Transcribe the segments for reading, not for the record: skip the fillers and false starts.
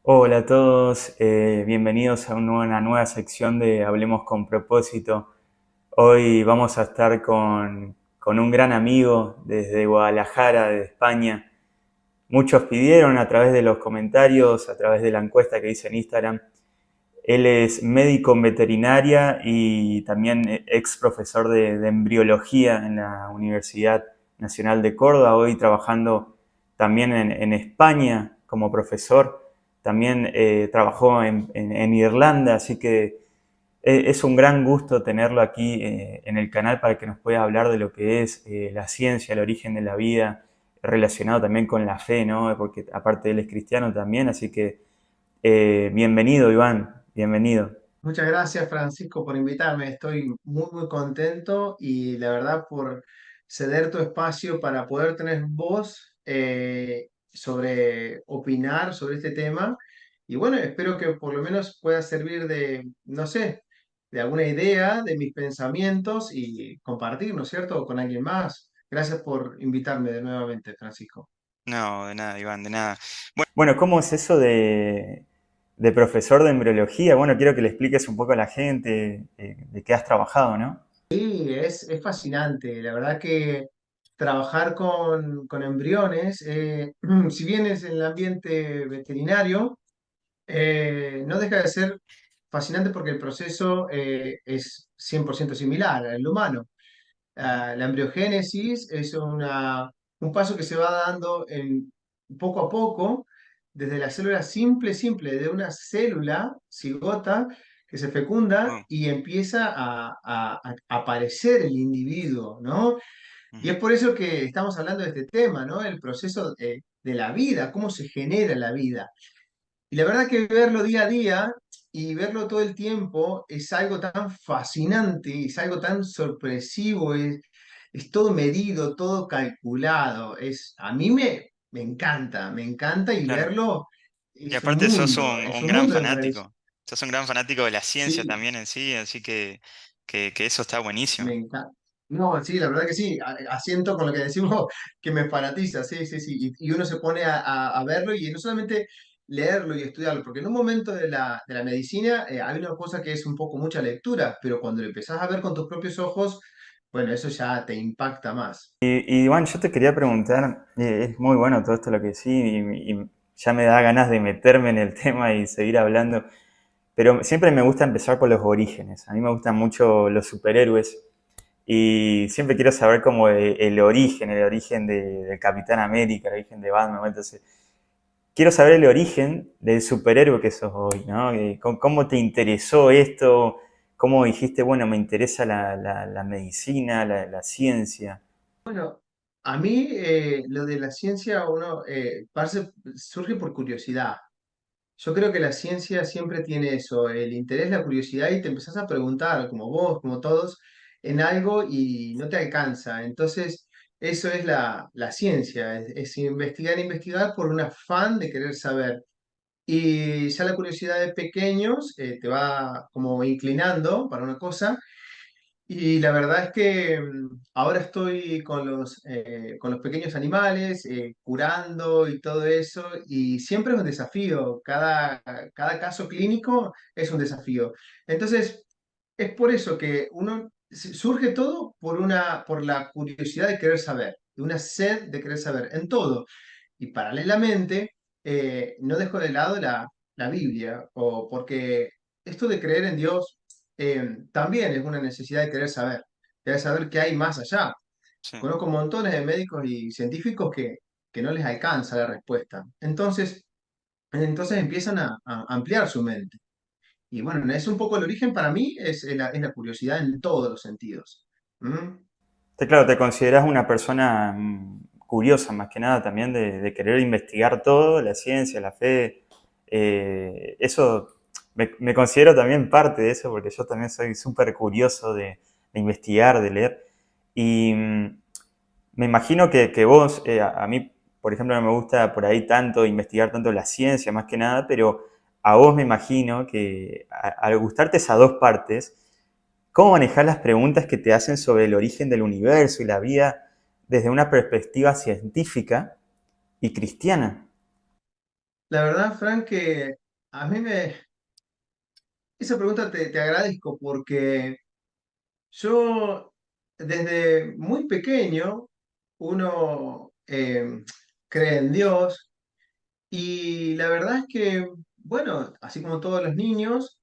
Hola a todos, bienvenidos a una nueva sección de Hablemos con propósito. Hoy vamos a estar con un gran amigo desde Guadalajara, de España. Muchos pidieron a través de los comentarios, a través de la encuesta que hice en Instagram. Él es médico en veterinaria y también ex profesor de embriología en la Universidad Nacional de Córdoba, hoy trabajando también en España como profesor. También trabajó en Irlanda, así que es un gran gusto tenerlo aquí en el canal para que nos pueda hablar de lo que es la ciencia, el origen de la vida, relacionado también con la fe, ¿no? Porque aparte él es cristiano también, así que bienvenido, Iván, bienvenido. Muchas gracias, Francisco, por invitarme. Estoy muy contento y la verdad por ceder tu espacio para poder tener voz sobre opinar sobre este tema. Y bueno, espero que por lo menos pueda servir de, no sé, de alguna idea de mis pensamientos y compartir, ¿no es cierto?, con alguien más. Gracias por invitarme de nuevamente, Francisco. No, de nada, Iván, de nada. Bueno, Bueno, ¿cómo es eso de profesor de embriología? Bueno, quiero que le expliques un poco a la gente de qué has trabajado, ¿no? Sí, es fascinante. La verdad que trabajar con embriones, si bien es en el ambiente veterinario, no deja de ser fascinante porque el proceso es 100% similar al humano. ujú, La embriogénesis es un paso que se va dando poco a poco, desde la célula simple, de una célula cigota que se fecunda wow, y empieza a aparecer el individuo, ¿no? Y ujú, es por eso que estamos hablando de este tema, ¿no? El proceso de la vida, cómo se genera la vida. Y la verdad que verlo día a día y verlo todo el tiempo es algo tan fascinante, es algo tan sorpresivo, es todo medido, todo calculado. A mí me encanta y claro. verlo Y aparte es un un gran mundo en realidad. fanático. Sos un gran fanático de la ciencia Sí, también en sí, así que eso está buenísimo. me encanta. No, sí, la verdad que sí, asiento con lo que decimos que me fanatiza, sí, sí, sí, y uno se pone a verlo y no solamente leerlo y estudiarlo, porque en un momento de la medicina hay una cosa que es un poco mucha lectura, pero cuando lo empezás a ver con tus propios ojos, bueno, eso ya te impacta más. Y Iván, yo te quería preguntar, es muy bueno todo esto lo que sí, y ya me da ganas de meterme en el tema y seguir hablando, pero siempre me gusta empezar por los orígenes. A mí me gustan mucho los superhéroes y siempre quiero saber como el origen del Capitán América, el origen de Batman. Entonces, quiero saber el origen del superhéroe que sos hoy, ¿no? ¿Cómo te interesó esto? ¿Cómo dijiste, bueno, me interesa la medicina, la ciencia? Bueno, a mí lo de la ciencia surge por curiosidad. Yo creo que la ciencia siempre tiene eso, el interés, la curiosidad y te empezás a preguntar, como vos, como todos, en algo y no te alcanza. Entonces, eso es la ciencia, es investigar por un afán de querer saber. Y ya la curiosidad de pequeños te va como inclinando para una cosa y la verdad es que ahora estoy con los pequeños animales, curando y todo eso, y siempre es un desafío, cada caso clínico es un desafío. Entonces, es por eso que surge todo por la curiosidad de querer saber, de una sed de querer saber en todo. Y paralelamente, no dejo de lado la Biblia, o porque esto de creer en Dios también es una necesidad de saber qué hay más allá. Sí. Conozco montones de médicos y científicos que no les alcanza la respuesta. Entonces empiezan a ampliar su mente. Y bueno, es un poco el origen para mí, es la curiosidad en todos los sentidos. ¿Mm? Claro, te consideras una persona curiosa más que nada también de querer investigar todo, la ciencia, la fe. Eso me considero también parte de eso porque yo también soy súper curioso de investigar, de leer. Y me imagino que vos, a mí, por ejemplo, no me gusta por ahí tanto investigar tanto la ciencia más que nada, pero a vos me imagino que al gustarte esas dos partes, ¿cómo manejar las preguntas que te hacen sobre el origen del universo y la vida desde una perspectiva científica y cristiana. La verdad, Frank, que a mí me... Esa pregunta te agradezco porque yo desde muy pequeño uno cree en Dios y la verdad es que, bueno, así como todos los niños,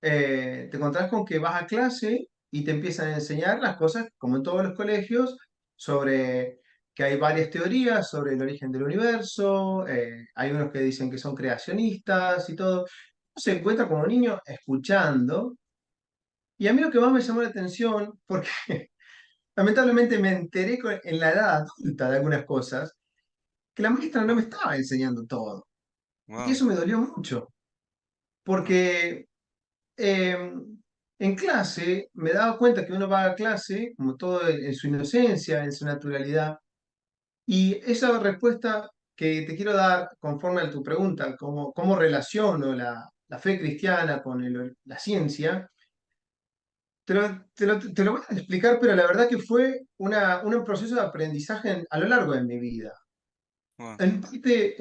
te encontrás con que vas a clase y te empiezan a enseñar las cosas, como en todos los colegios, sobre que hay varias teorías sobre el origen del universo, hay unos que dicen que son creacionistas y todo. Uno se encuentra como niño escuchando, y a mí lo que más me llamó la atención, porque lamentablemente me enteré en la edad adulta de algunas cosas, que la maestra no me estaba enseñando todo. Y Wow, eso me dolió mucho, wow, porque eh, en clase me daba cuenta que uno va a clase, como todo en su inocencia, en su naturalidad, y esa respuesta que te quiero dar conforme a tu pregunta, cómo relaciono la fe cristiana con la ciencia, te lo voy a explicar, pero la verdad que fue un proceso de aprendizaje a lo largo de mi vida. wow. En parte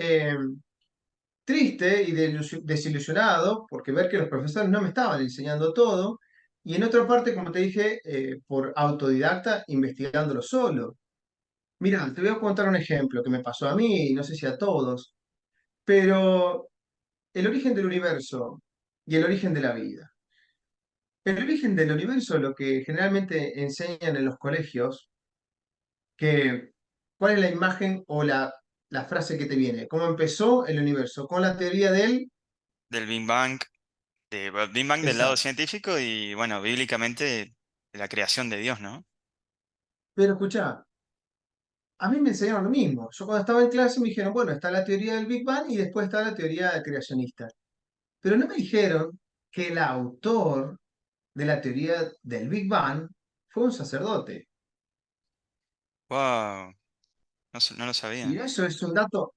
triste y desilusionado, porque ver que los profesores no me estaban enseñando todo, y en otra parte, como te dije, por autodidacta, investigándolo solo. Mira, te voy a contar un ejemplo que me pasó a mí, y no sé si a todos, pero el origen del universo y el origen de la vida. El origen del universo, lo que generalmente enseñan en los colegios, que, ¿cuál es la imagen o la frase que te viene? ¿Cómo empezó el universo? Con la teoría del... Del Big Bang, Big Bang del lado Exacto. científico y, bueno, bíblicamente de la creación de Dios, ¿no? Pero escuchá, a mí me enseñaron lo mismo. Yo cuando estaba en clase me dijeron, bueno, está la teoría del Big Bang y después está la teoría creacionista. Pero no me dijeron que el autor de la teoría del Big Bang fue un sacerdote. Wow, no lo Y sabía. eso es un dato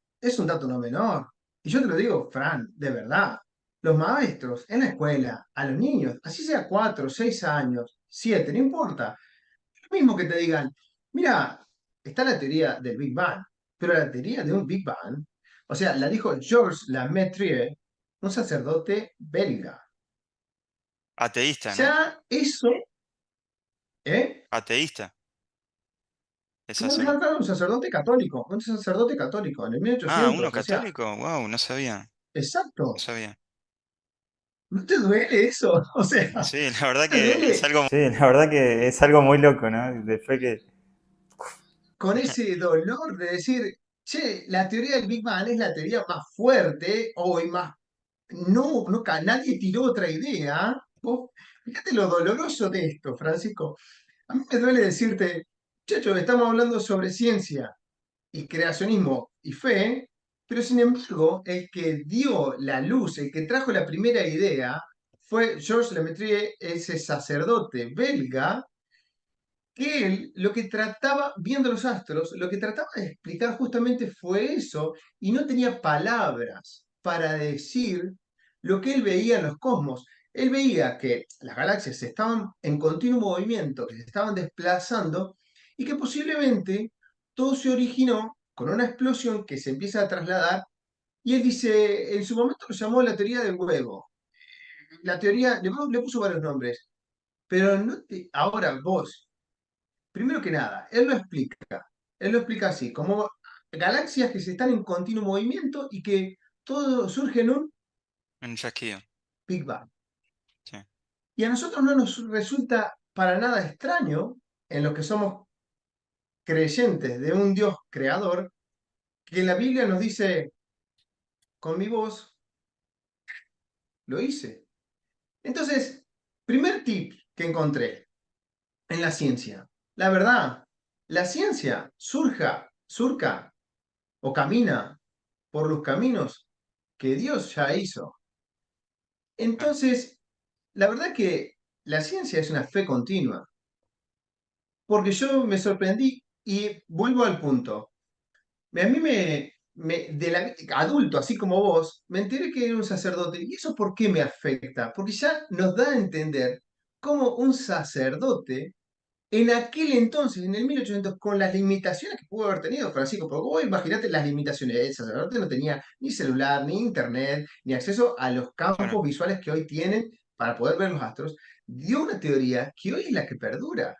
no menor. Y yo te lo digo, Fran, de verdad. Los maestros en la escuela, a los niños, así sea 4, 6 años, 7, no importa. Lo mismo que te digan, mira, está la teoría del Big Bang, pero la teoría de un Big Bang, o sea, la dijo Georges Lemaitre, un sacerdote belga. Ateísta, ¿no? Ya eso, ¿eh? Ateísta, el Claro, claro, sacerdote. claro, un sacerdote católico, en el Ah, uno 1800, o sea, católico. Wow, no sabía, no exacto. sabía. ¿No te duele eso? O sea, ¿no Sí, la verdad te que es duele algo. Sí, la verdad que es algo muy loco, ¿no? Después que... con ese dolor de decir, che, la teoría del Big Bang es la teoría más fuerte o y más... No, no, nadie tiró otra idea. Vos, fíjate lo doloroso de esto, Francisco. A mí me duele decirte, muchachos, estamos hablando sobre ciencia y creacionismo y fe, pero sin embargo, el que dio la luz, el que trajo la primera idea, fue Georges Lemaitre, ese sacerdote belga que él lo que trataba, viendo los astros, lo que trataba de explicar justamente fue eso, y no tenía palabras para decir lo que él veía en los cosmos. Él veía que las galaxias estaban en continuo movimiento, que se estaban desplazando, y que posiblemente todo se originó con una explosión que se empieza a trasladar, y él dice, en su momento lo llamó la teoría del huevo. La teoría, le puso varios nombres, pero ahora vos, primero que nada, él lo explica así, como galaxias que se están en continuo movimiento y que todo surge en un Un chasquido. Big Bang. Sí. Y a nosotros no nos resulta para nada extraño, en los que somos creyentes de un Dios creador, que la Biblia nos dice, con mi voz lo hice. Entonces, primer tip que encontré en la ciencia, la verdad, la ciencia surca o camina por los caminos que Dios ya hizo. Ah, Entonces, la verdad que la ciencia es una fe continua, porque yo me sorprendí y vuelvo al punto. A mí adulto, así como vos, me enteré que era un sacerdote. ¿Y eso por qué me afecta? Porque ya nos da a entender cómo un sacerdote En aquel entonces, en el 1800, con las limitaciones que pudo haber tenido Francisco, porque vos imaginate las limitaciones, el sacerdote no tenía ni celular, ni internet, ni acceso a los Claro. campos visuales que hoy tienen para poder ver los astros, dio una teoría que hoy es la que perdura.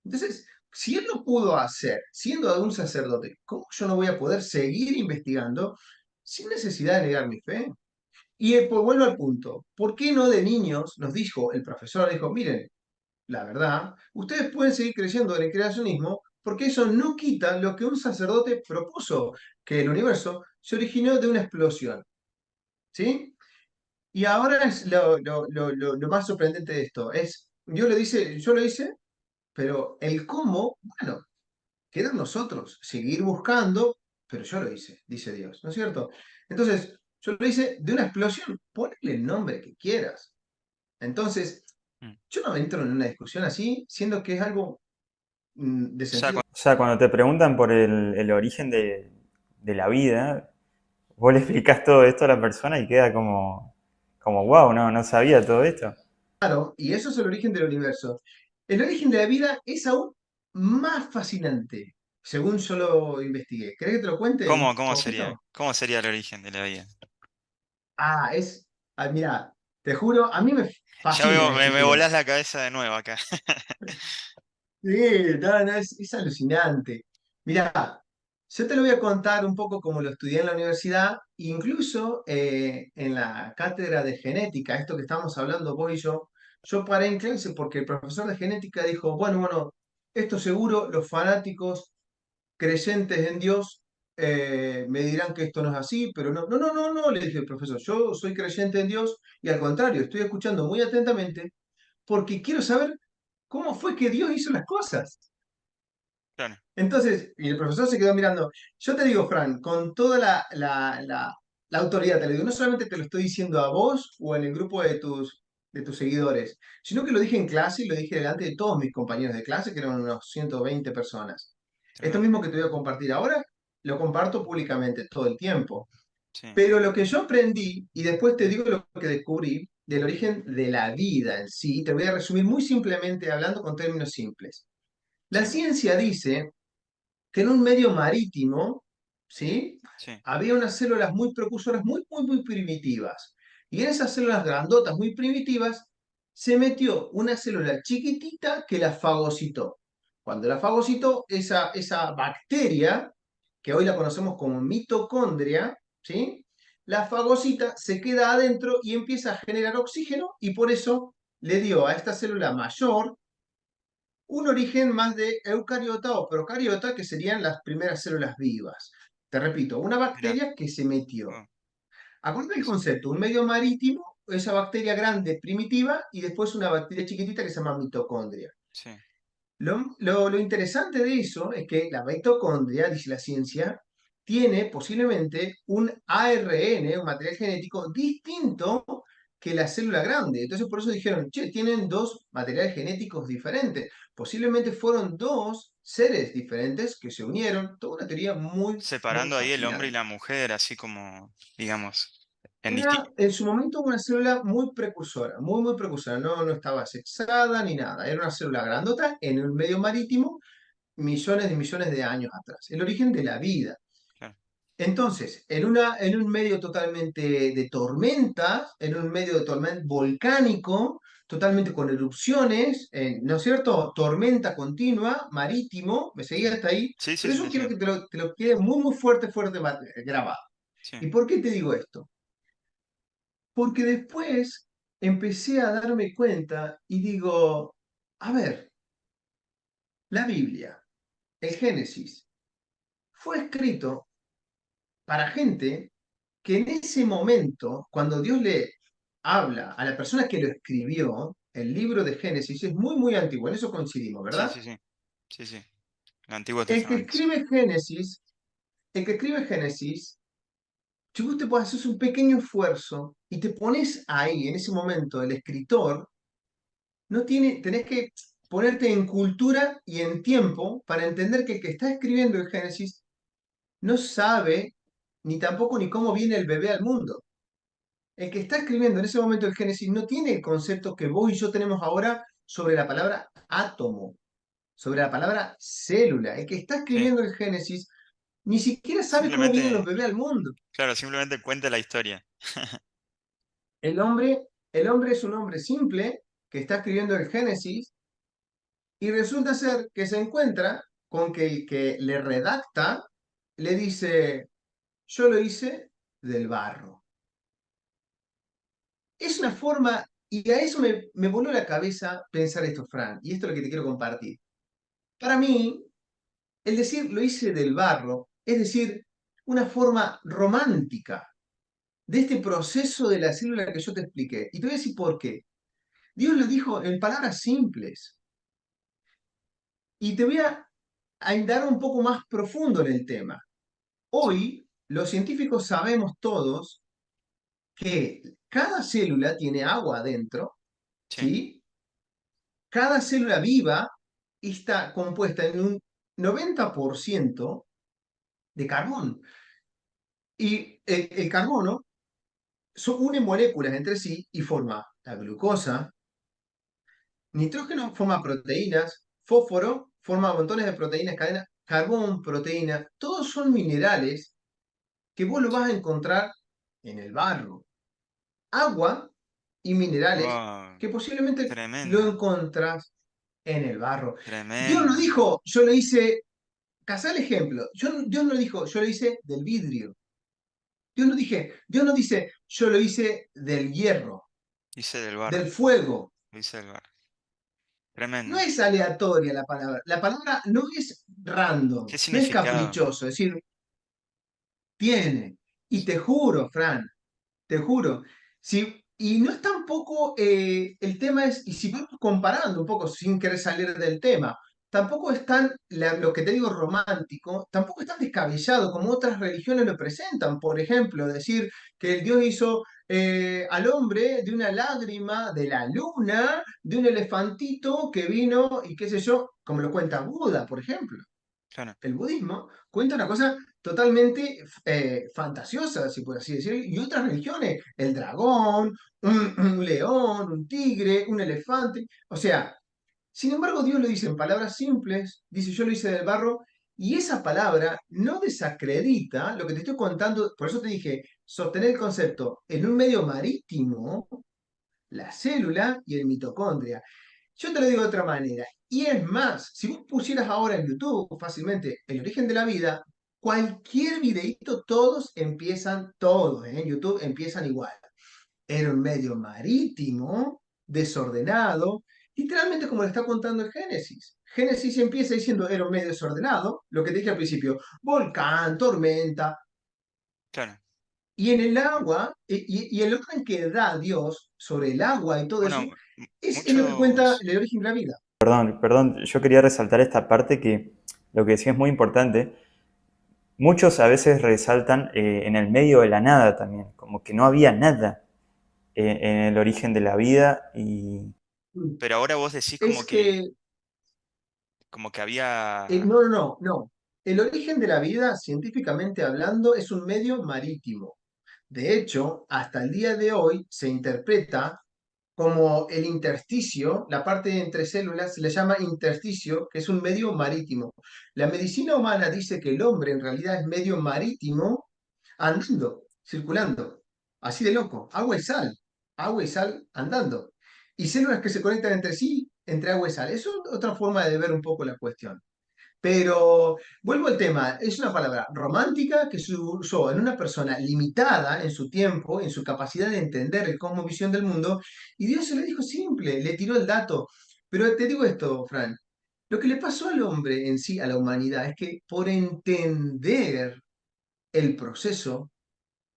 Entonces, si él lo pudo hacer siendo un sacerdote, ¿cómo yo no voy a poder seguir investigando sin necesidad de negar mi fe? Y pues vuelvo al punto, ¿por qué no de niños nos dijo el profesor, dijo, miren, la verdad, ustedes pueden seguir creyendo en el creacionismo porque eso no quita lo que un sacerdote propuso, que el universo se originó de una explosión, ¿sí? Y ahora es lo más sorprendente de esto, es, yo lo hice, pero el cómo, bueno, queda en nosotros, seguir buscando, pero yo lo hice, dice Dios, ¿no es cierto? Entonces, yo lo hice de una explosión, ponle el nombre que quieras. Entonces, Mm. yo no entro en una discusión así, siendo que es algo de O sea, sentido. O sea, cuando te preguntan por el origen de la vida, vos le explicás todo esto a la persona y queda como wow, no sabía todo esto. Claro, y eso es el origen del universo. El origen de la vida es aún más fascinante, según yo lo investigué. ¿Querés que te lo cuente un ¿cómo sería? poquito? ¿Cómo sería el origen de la vida? Ah, mira, te juro, a mí me Ya fascinan veo, estos me temas. volás la cabeza de nuevo acá. Sí, no, no, es alucinante. Mira, yo te lo voy a contar un poco como lo estudié en la universidad, incluso en la cátedra de genética, esto que estamos hablando vos y yo paré en clase porque el profesor de genética dijo, bueno, esto seguro los fanáticos creyentes en Dios me dirán que esto no es así, pero no, le dije el profesor, yo soy creyente en Dios y al contrario, estoy escuchando muy atentamente porque quiero saber cómo fue que Dios hizo las cosas. Claro, Entonces, y el profesor se quedó mirando. Yo te digo, Fran, con toda la autoridad, te lo digo, no solamente te lo estoy diciendo a vos o en el grupo de tus seguidores, sino que lo dije en clase y lo dije delante de todos mis compañeros de clase, que eran unos 120 personas. Esto tremendo. mismo que te voy a compartir ahora, lo comparto públicamente todo el tiempo. Sí, Pero lo que yo aprendí, y después te digo lo que descubrí del origen de la vida en sí, te voy a resumir muy simplemente hablando con términos simples. La sí, ciencia dice que en un medio marítimo, ¿sí? sí, Había unas células muy precursoras, muy primitivas. Y en esas células grandotas, muy primitivas, se metió una célula chiquitita que la fagocitó. Cuando la fagocitó, esa bacteria, que hoy la conocemos como mitocondria, ¿sí? La fagocita se queda adentro y empieza a generar oxígeno y por eso le dio a esta célula mayor un origen más de eucariota o procariota, que serían las primeras células vivas. Te repito, una mirá. bacteria que se metió. Oh, Acuérdate sí, el sí, concepto, un medio marítimo, esa bacteria grande, primitiva, y después una bacteria chiquitita que se llama mitocondria. sí, Lo interesante de eso es que la mitocondria, dice la ciencia, tiene posiblemente un ARN, un material genético distinto que la célula grande. Entonces por eso dijeron, che, tienen dos materiales genéticos diferentes. Posiblemente fueron dos seres diferentes que se unieron. Toda una teoría muy separando ahí el hombre y fascinante. la mujer, así como, digamos, en Era en su momento una célula muy precursora, muy precursora. No estaba sexada ni nada. Era una célula grandota en el medio marítimo millones y millones de años atrás, el origen de la vida. claro, Entonces, en un medio totalmente de tormenta, en un medio de tormenta volcánico, totalmente con erupciones, ¿no es cierto? Tormenta continua, marítimo, me seguía sí. hasta ahí, Sí, sí, pero sí, eso te quiero sigo. que te lo quede muy fuerte grabado. Sí, ¿Y por qué te digo esto? Porque después empecé a darme cuenta y digo, a ver, la Biblia, el Génesis, fue escrito para gente que en ese momento, cuando Dios le habla a la persona que lo escribió, el libro de Génesis es muy antiguo, en eso coincidimos, sí, ¿verdad? sí, sí, sí, sí. El Antiguo El que Testamento, sí. escribe Génesis, el que escribe Génesis, si vos te puedes hacer un pequeño esfuerzo y te pones ahí, en ese momento, el escritor, no tiene, tenés que ponerte en cultura y en tiempo para entender que el que está escribiendo el Génesis no sabe ni tampoco ni cómo viene el bebé al mundo. El que está escribiendo en ese momento el Génesis no tiene el concepto que vos y yo tenemos ahora sobre la palabra átomo. sobre la palabra célula. El que está Sí. escribiendo el Génesis ni siquiera sabe cómo vienen los Simplemente, bebés al mundo. claro, simplemente cuenta la historia. El hombre es un hombre simple que está escribiendo el Génesis y resulta ser que se encuentra con que el que le redacta le dice, yo lo hice del barro. Es una forma, y a eso me voló la cabeza pensar esto, Fran, y esto es lo que te quiero compartir. Para mí, el decir lo hice del barro, es decir, una forma romántica de este proceso de la célula que yo te expliqué. Y te voy a decir por qué. Dios lo dijo en palabras simples. Y te voy a indar un poco más profundo en el tema. Sí, Hoy, los científicos sabemos todos que cada célula tiene agua adentro, sí. ¿sí? Cada célula viva está compuesta en un 90% de carbón. Y el carbono une moléculas entre sí y forma la glucosa, nitrógeno forma proteínas, fósforo forma montones de proteínas, cadena, carbón, proteínas, todos son minerales que vos lo Sí. vas a encontrar en el barro. Agua y minerales Wow, que posiblemente lo tremendo, encontrás en el barro. Dios no tremendo. dijo, yo lo hice, cazá el ejemplo, Dios no dijo, yo lo hice del vidrio. Dios no dice, yo lo hice del hierro, Hice del barro, del fuego. lo hice del barro. No Tremendo. es aleatoria la palabra. La palabra no es random, ¿Qué no es significado? caprichoso. Es decir, tiene. Y te juro, Fran, te juro. Si, y no es tampoco, el tema es, y si vamos comparando un poco sin querer salir del tema, tampoco es tan, lo que te digo romántico, tampoco es tan descabellado como otras religiones lo presentan. Por ejemplo, decir que el Dios hizo al hombre de una lágrima, de la luna, de un elefantito que vino y qué sé yo, como lo cuenta Buda, por ejemplo. Claro. El budismo cuenta una cosa totalmente fantasiosa, si por así decirlo, y otras religiones, el dragón, un león, un tigre, un elefante, o sea, sin embargo Dios lo dice en palabras simples, dice yo lo hice del barro, y esa palabra no desacredita lo que te estoy contando, por eso te dije, sostener el concepto en un medio marítimo, la célula y el mitocondria. Yo te lo digo de otra manera. Y es más, si vos pusieras ahora en YouTube fácilmente el origen de la vida, cualquier videíto, todos en YouTube empiezan igual. Era un medio marítimo, desordenado, literalmente como le está contando el Génesis. Génesis empieza diciendo era un medio desordenado, lo que te dije al principio, volcán, tormenta, Claro. y en el agua, y el orden que da Dios sobre el agua y todo Bueno, eso, es lo que cuenta muchos, el origen de la vida. Perdón, perdón, yo quería resaltar esta parte que lo que decía es muy importante. Muchos a veces resaltan en el medio de la nada también, como que no había nada en el origen de la vida y pero ahora vos decís Es que, como que había, no, no, no, no. El origen de la vida, científicamente hablando, es un medio marítimo. De hecho, hasta el día de hoy se interpreta como el intersticio, la parte entre células se le llama intersticio, que es un medio marítimo. La medicina humana dice que el hombre en realidad es medio marítimo andando, circulando, así de loco, agua y sal andando. Y células que se conectan entre sí, entre agua y sal. Eso es otra forma de ver un poco la cuestión. Pero vuelvo al tema, es una palabra romántica que se usó en una persona limitada en su tiempo, en su capacidad de entender el cosmovisión del mundo, y Dios se lo dijo simple, le tiró el dato. Pero te digo esto, Fran, lo que le pasó al hombre en sí, a la humanidad, es que por entender el proceso,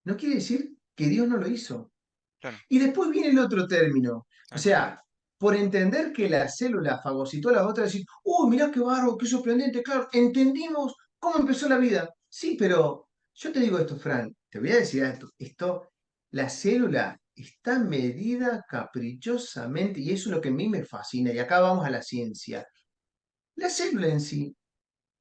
no quiere decir que Dios no lo hizo. claro, Y después viene el otro término. O tal cual. sea, por entender que la célula fagocitó a la otra, decir, mirá qué barro, qué sorprendente, claro, entendimos cómo empezó la vida. Sí, pero yo te digo esto, Fran, te voy a decir esto, la célula está medida caprichosamente, y eso es lo que a mí me fascina, y acá vamos a la ciencia. La célula en sí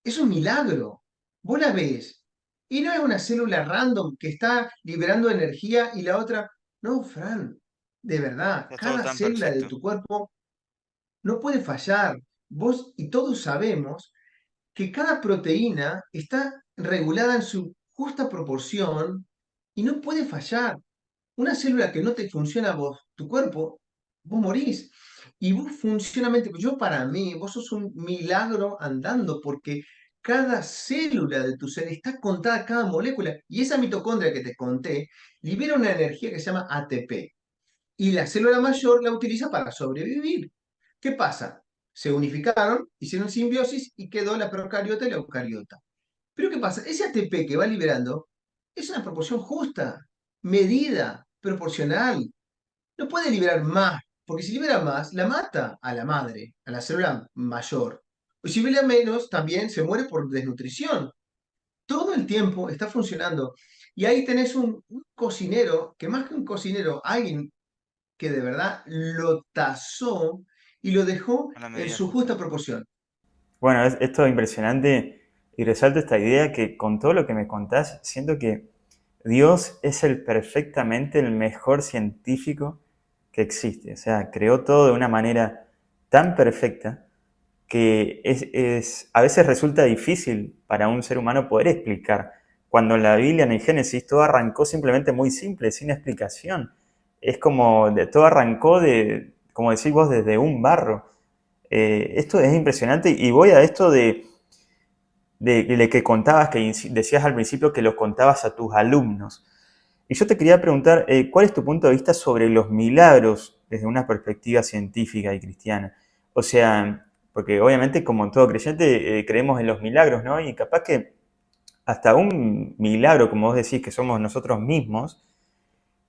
es un milagro. Vos la ves. Y no es una célula random que está liberando energía y la otra. No, Fran, de verdad, Está todo cada tan célula de perfecto. tu cuerpo no puede fallar. vos y todos sabemos que cada proteína está regulada en su justa proporción y no puede fallar. Una célula que no te funciona a vos, tu cuerpo, vos morís. Y vos funcionalmente, yo para mí, vos sos un milagro andando porque cada célula de tu ser está contada, cada molécula. Y esa mitocondria que te conté libera una energía que se llama ATP. Y la célula mayor la utiliza para sobrevivir. ¿Qué pasa? Se unificaron, hicieron simbiosis y quedó la procariota y la eucariota. Pero ¿qué pasa? Ese ATP que va liberando es una proporción justa, medida, proporcional. No puede liberar más, porque si libera más, la mata a la madre, a la célula mayor. Y si libera menos, también se muere por desnutrición. Todo el tiempo está funcionando. Y ahí tenés un cocinero, que más que un cocinero, alguien que de verdad lo tasó y lo dejó A la en medida su justa. justa proporción. Bueno, esto es impresionante y resalto esta idea que con todo lo que me contás, siento que Dios es perfectamente el mejor científico que existe. O sea, creó todo de una manera tan perfecta que a veces resulta difícil para un ser humano poder explicar. Cuando en la Biblia, en el Génesis, todo arrancó simplemente muy simple, sin explicación. Es como, todo arrancó como decís vos, desde un barro. Esto es impresionante y voy a esto de que contabas, que decías al principio que los contabas a tus alumnos. Y yo te quería preguntar, ¿cuál es tu punto de vista sobre los milagros desde una perspectiva científica y cristiana? O sea, porque obviamente como en todo creyente creemos en los milagros, ¿no? Y capaz que hasta un milagro, como vos decís, que somos nosotros mismos,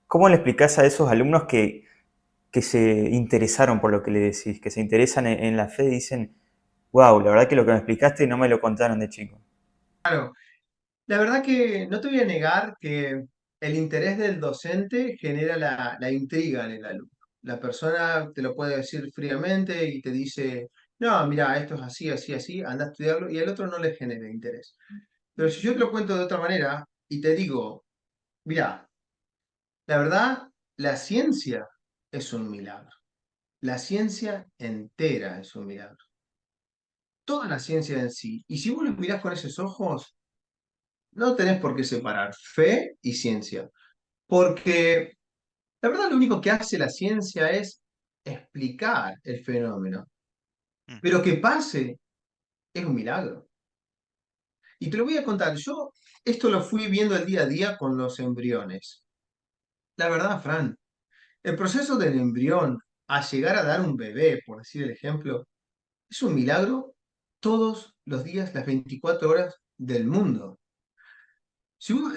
¿cómo le explicás a esos alumnos que se interesaron por lo que le decís, que se interesan en la fe y dicen, wow, la verdad que lo que me explicaste no me lo contaron de chico? Claro, la verdad que no te voy a negar que el interés del docente genera la intriga en el alumno. La persona te lo puede decir fríamente y te dice, no, mira, esto es así, así, así, anda a estudiarlo, y al otro no le genera interés. Pero si yo te lo cuento de otra manera y te digo, mira, la verdad, la ciencia es un milagro. La ciencia entera es un milagro. Toda la ciencia en sí. Y si vos lo mirás con esos ojos, no tenés por qué separar fe y ciencia. Porque la verdad lo único que hace la ciencia es explicar el fenómeno. Mm, Pero que pase es un milagro. Y te lo voy a contar. Yo esto lo fui viendo el día a día con los embriones. La verdad, Fran, el proceso del embrión a llegar a dar un bebé, por decir el ejemplo, es un milagro todos los días, las 24 horas del mundo.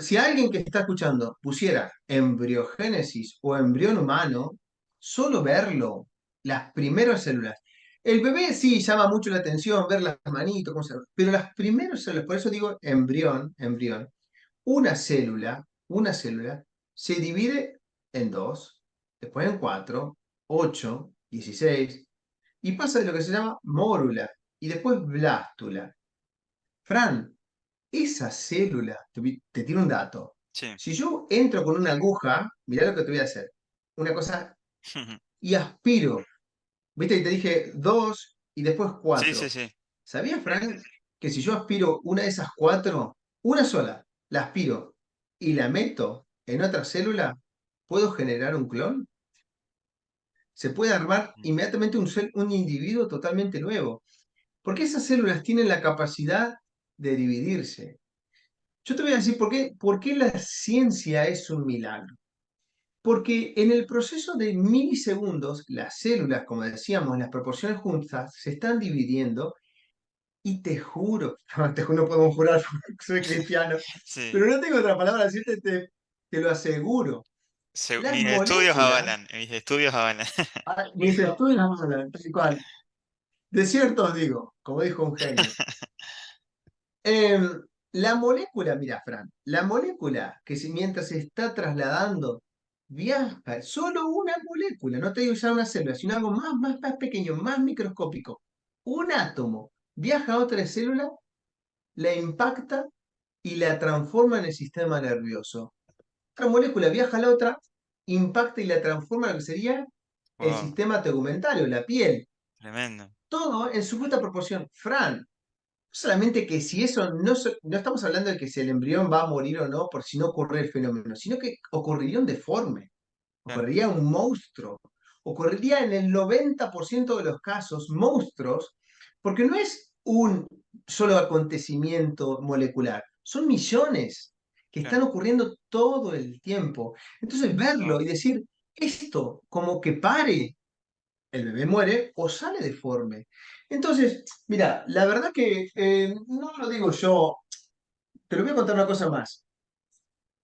Si alguien que está escuchando pusiera embriogénesis o embrión humano, solo verlo, las primeras células. El bebé sí llama mucho la atención, ver las manitos, pero las primeras células, por eso digo embrión, embrión. Una célula se divide en dos, después en cuatro, 8, 16, y pasa de lo que se llama mórula y después blástula. Fran, esa célula, te tiro un dato. sí. Si yo entro con una aguja, mirá lo que te voy a hacer. Una cosa, y aspiro. ¿Viste? Y te dije dos y después Sí, sí, cuatro. sí. ¿Sabías, Fran, que si yo aspiro una de esas cuatro, una sola, la aspiro y la meto en otra célula, puedo generar un clon? Se puede armar Mm, inmediatamente un individuo totalmente nuevo. Porque esas células tienen la capacidad de dividirse. Yo te voy a decir por qué la ciencia es un milagro. Porque en el proceso de milisegundos, las células, como decíamos, en las proporciones juntas, se están dividiendo y te juro, no podemos jurar porque soy cristiano, sí. pero no tengo otra palabra para decirte, te lo aseguro. Las Mis estudios moléculas, avalan, mis estudios avalan. mis estudios hablan, tal cual, de cierto os digo, como dijo un genio. Em, la molécula, mira, Fran, la molécula que mientras se está trasladando viaja, solo una molécula, no te digo ya una célula, sino algo más pequeño, más microscópico, un átomo, viaja a otra célula, la impacta y la transforma en el sistema nervioso. Otra molécula viaja a la otra, impacta y la transforma en lo que sería el Wow, sistema tegumentario, la piel. tremendo. todo en su justa proporción. Fran, solamente que si eso no estamos hablando de que si el embrión va a morir o no por si no ocurre el fenómeno, sino que ocurriría un deforme, Claro, ocurriría un monstruo, ocurriría en el 90% de los casos monstruos, porque no es un solo acontecimiento molecular, son millones que están claro. ocurriendo todo el tiempo. Entonces verlo Wow. y decir, esto como que pare, el bebé muere o sale deforme. Entonces, mira, la verdad que no lo digo yo, te lo voy a contar una cosa más.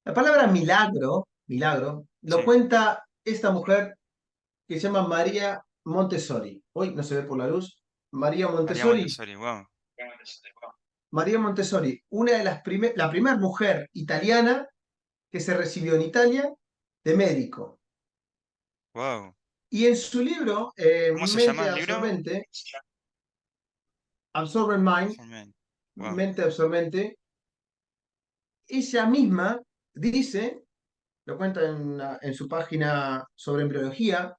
La palabra milagro, milagro, lo Sí, cuenta esta mujer que se llama María Montessori. Hoy no se ve por la luz. María María Montessori. Montessori, wow. María Montessori, una de la primera mujer italiana que se recibió en Italia de médico. Wow. Y en su libro, ¿Cómo se llama Mente el libro? Absorbente, Absorbent Mind, Absorben. Wow. Mente Absorbente, ella misma dice, lo cuenta en su página sobre embriología,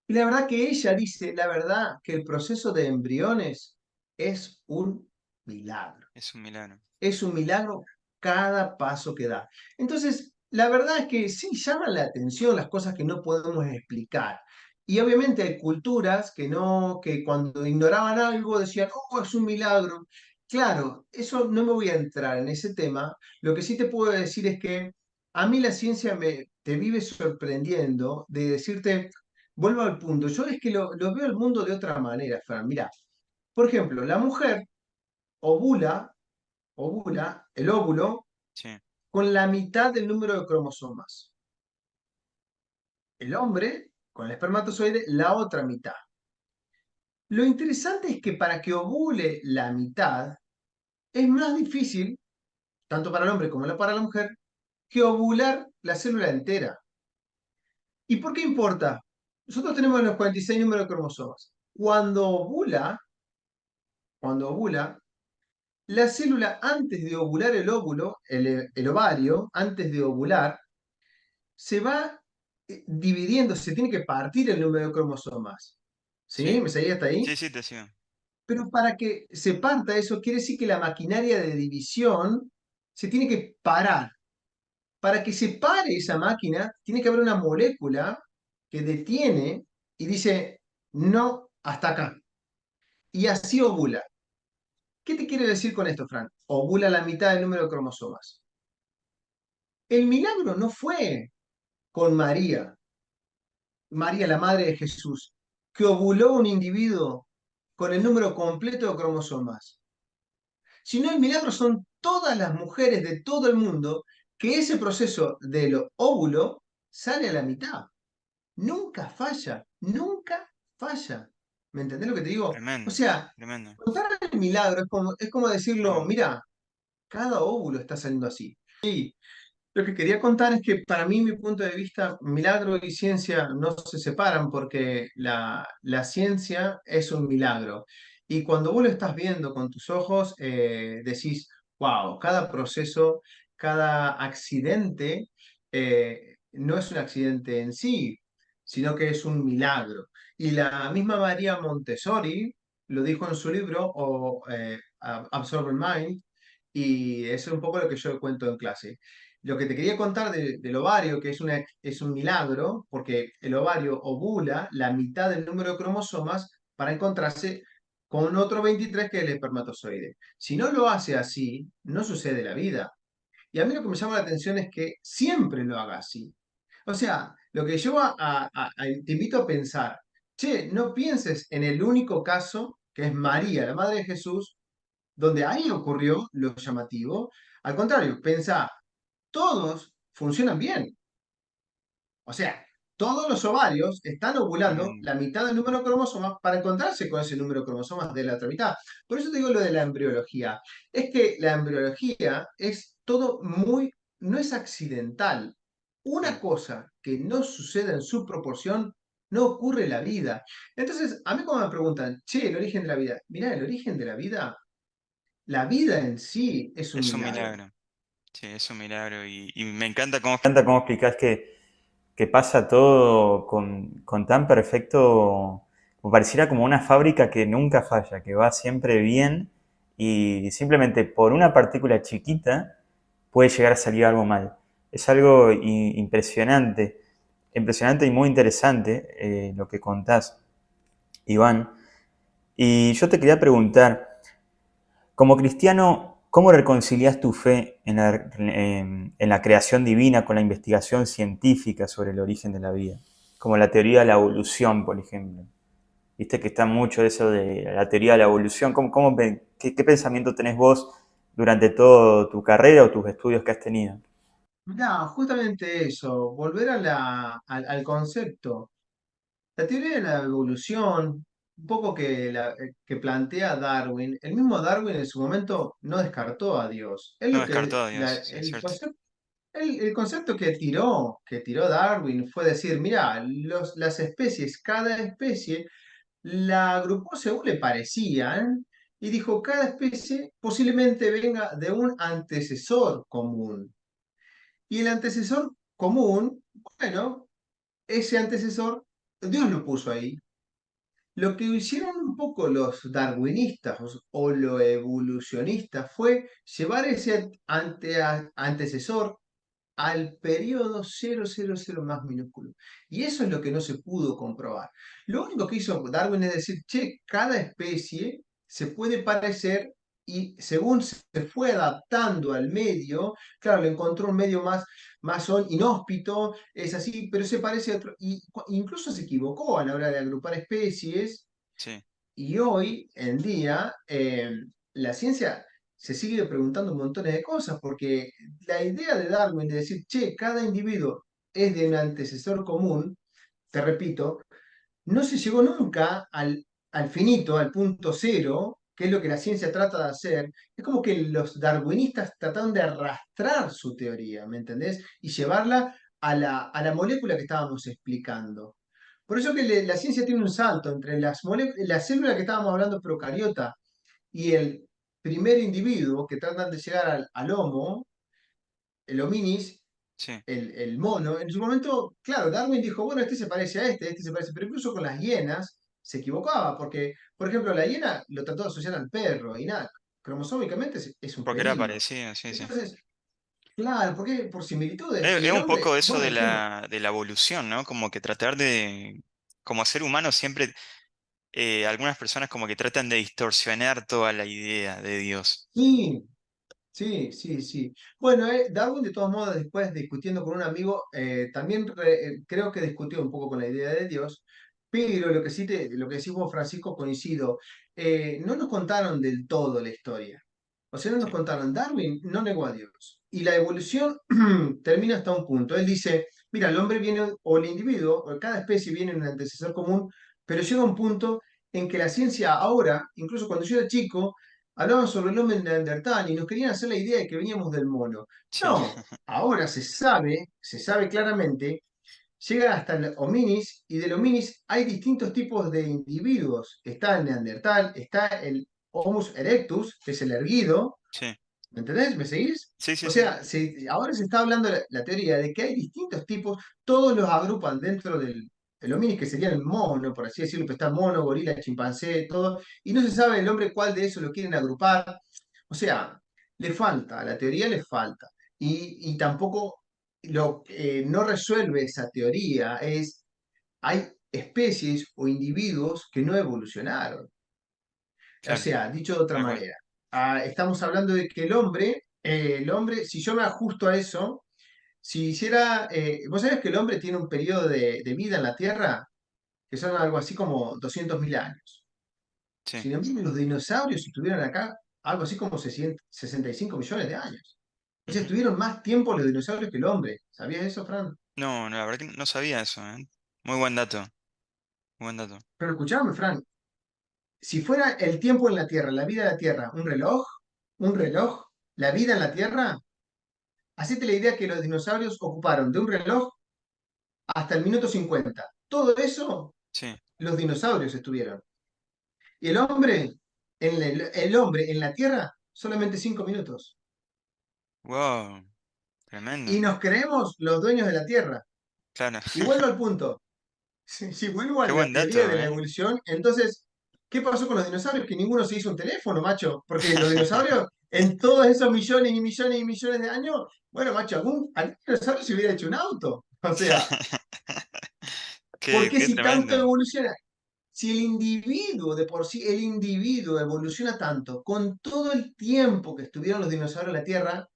y la verdad que ella dice, la verdad que el proceso de embriones es un milagro. Es un milagro. Es un milagro cada paso que da. Entonces, la verdad es que sí llaman la atención las cosas que no podemos explicar. Y obviamente hay culturas que no, que cuando ignoraban algo decían, oh, es un milagro. Claro, eso no me voy a entrar en ese tema. Lo que sí te puedo decir es que a mí la ciencia te vive sorprendiendo de decirte, vuelvo al punto, yo es que lo veo el mundo de otra manera, Fran. Mira, por ejemplo, la mujer ovula el óvulo, Sí, con la mitad del número de cromosomas. El hombre, con el espermatozoide, la otra mitad. Lo interesante es que para que ovule la mitad, es más difícil, tanto para el hombre como para la mujer, que ovular la célula entera. ¿Y por qué importa? Nosotros tenemos los 46 números de cromosomas. Cuando ovula, la célula antes de ovular el óvulo, el ovario, antes de ovular, se va dividiendo, se tiene que partir el número de cromosomas. ¿Sí? sí. ¿Me seguís hasta ahí? Sí, sí, te sigo. Pero para que se parta eso, quiere decir que la maquinaria de división se tiene que parar. Para que se pare esa máquina, tiene que haber una molécula que detiene y dice, no, hasta acá. Y así ovula. ¿Qué te quiere decir con esto, Frank? Ovula la mitad del número de cromosomas. El milagro no fue con María, María, la madre de Jesús, que ovuló un individuo con el número completo de cromosomas, sino el milagro son todas las mujeres de todo el mundo que ese proceso del óvulo sale a la mitad. Nunca falla, nunca falla. ¿Me entendés lo que te digo? O Tremendo, sea, tremendo. contar el milagro es como decirlo, Tremendo. mira, cada óvulo está saliendo así. Lo que quería contar es que para mí, mi punto de vista, milagro y ciencia no se separan porque la ciencia es un milagro. Y cuando vos lo estás viendo con tus ojos, decís, wow, cada proceso, cada accidente, no es un accidente en sí, sino que es un milagro. Y la misma María Montessori lo dijo en su libro, Absorb Mind, y eso es un poco lo que yo cuento en clase. Lo que te quería contar del ovario, que es un milagro, porque el ovario ovula la mitad del número de cromosomas para encontrarse con otro 23 que es el espermatozoide. Si no lo hace así, no sucede la vida. Y a mí lo que me llama la atención es que siempre lo haga así. O sea, lo que yo te invito a pensar, che, no pienses en el único caso que es María, la madre de Jesús, donde ahí ocurrió lo llamativo. Al contrario, pensá, todos funcionan bien. O sea, todos los ovarios están ovulando Tremendo. la mitad del número de cromosomas para encontrarse con ese número de cromosomas de la otra mitad. Por eso te digo lo de la embriología. Es que la embriología es todo muy, no es accidental. Una Claro. cosa que no sucede en su proporción no ocurre en la vida. Entonces, a mí cuando me preguntan, che, el origen de la vida, mirá, el origen de la vida en sí es un Es un milagro. milagro. Sí, es un milagro. Y me encanta Me encanta cómo explicás que pasa todo con tan perfecto, pareciera como una fábrica que nunca falla, que va siempre bien y simplemente por una partícula chiquita puede llegar a salir algo mal. Es algo impresionante, impresionante y muy interesante lo que contás, Iván. Y yo te quería preguntar, como cristiano, ¿cómo reconcilias tu fe en la creación divina con la investigación científica sobre el origen de la vida? Como la teoría de la evolución, por ejemplo. Viste que está mucho eso de la teoría de la evolución. ¿Qué pensamiento tenés vos durante toda tu carrera o tus estudios que has tenido? Mirá, justamente eso, volver a al concepto. La teoría de la evolución, un poco que plantea Darwin, el mismo Darwin en su momento no descartó a Dios. Él No lo descartó que, a Dios, sí, es cierto. el concepto que tiró Darwin fue decir, mira, las especies, cada especie la agrupó según le parecían y dijo, cada especie posiblemente venga de un antecesor común. Y el antecesor común, bueno, ese antecesor, Dios lo puso ahí. Lo que hicieron un poco los darwinistas o los evolucionistas fue llevar ese antecesor al periodo 000 más minúsculo. Y eso es lo que no se pudo comprobar. Lo único que hizo Darwin es decir, che, cada especie se puede parecer y según se fue adaptando al medio, claro, le encontró un medio más inhóspito, es así, pero se parece a otro, y incluso se equivocó a la hora de agrupar especies, Sí, y hoy en día la ciencia se sigue preguntando un montón de cosas, porque la idea de Darwin de decir, che, cada individuo es de un antecesor común, te repito, no se llegó nunca al finito, al punto cero, que es lo que la ciencia trata de hacer. Es como que los darwinistas trataron de arrastrar su teoría, ¿me entendés? Y llevarla a la molécula que estábamos explicando. Por eso que la ciencia tiene un salto entre la célula que estábamos hablando procariota y el primer individuo que tratan de llegar al Homo, el hominis, sí. el mono. En su momento, claro, Darwin dijo, bueno, este se parece a este se parece, pero incluso con las hienas se equivocaba, porque, por ejemplo, la hiena lo trató de asociar al perro y nada, cromosómicamente es un Porque era felino. parecido, sí, sí. Entonces, claro, porque por similitudes. Y Es el un hombre, poco eso bueno, dijimos, de la evolución, ¿no? Como que tratar de, como ser humano siempre, algunas personas como que tratan de distorsionar toda la idea de Dios. sí, sí, sí, sí. Bueno, Darwin, de todos modos, después discutiendo con un amigo, también creo que discutió un poco con la idea de Dios, pero lo que decís vos, Francisco, coincido. No nos contaron del todo la historia. O sea, no nos Sí, contaron. Darwin no negó a Dios. Y la evolución termina hasta un punto. Él dice, mira, el hombre viene, o el individuo, o cada especie viene en un antecesor común, pero llega un punto en que la ciencia ahora, incluso cuando yo era chico, hablaban sobre el hombre neandertal y nos querían hacer la idea de que veníamos del mono. sí, No, ahora se sabe claramente, llega hasta el hominis y del hominis hay distintos tipos de individuos. Está el neandertal, está el Homo erectus, que es el erguido, sí, ¿me entendés? ¿Me seguís? sí, sí, O sí, sea, ahora se está hablando la teoría de que hay distintos tipos, todos los agrupan dentro del el hominis, que sería el mono, por así decirlo, que está mono, gorila, chimpancé, todo, y no se sabe el hombre cuál de esos lo quieren agrupar. O sea, le falta, a la teoría le falta. Y tampoco lo que no resuelve esa teoría es, hay especies o individuos que no evolucionaron. O claro, sea, dicho de otra tal cual. manera, estamos hablando de que el hombre, si yo me ajusto a eso, si hiciera, vos sabés que el hombre tiene un periodo de vida en la Tierra que son algo así como 200.000 años. Sí. Sin embargo, los dinosaurios estuvieron acá algo así como 65 millones de años. O sea, Ujú. estuvieron más tiempo los dinosaurios que el hombre. ¿Sabías eso, Fran? No, no, la verdad que no sabía eso, ¿eh? Muy buen dato, muy buen dato. Pero escuchame, Fran, si fuera el tiempo en la Tierra, la vida en la Tierra, un reloj, la vida en la Tierra, hacete la idea que los dinosaurios ocuparon de un reloj hasta el minuto 50. Todo eso, Sí. los dinosaurios estuvieron. Y el hombre en la Tierra, solamente 5 minutos. Wow, tremendo. Y nos creemos los dueños de la Tierra. Claro. Y vuelvo al punto. Si vuelvo a Qué la buen teoría de dato, la ¿eh? evolución, entonces, ¿qué pasó con los dinosaurios? Que ninguno se hizo un teléfono, macho. Porque los dinosaurios, en todos esos millones y millones y millones de años, bueno, macho, algún dinosaurio se hubiera hecho un auto. O sea, ¿por qué Qué si tanto tremendo. evoluciona? Si el individuo, de por sí, el individuo evoluciona tanto, con todo el tiempo que estuvieron los dinosaurios en la Tierra,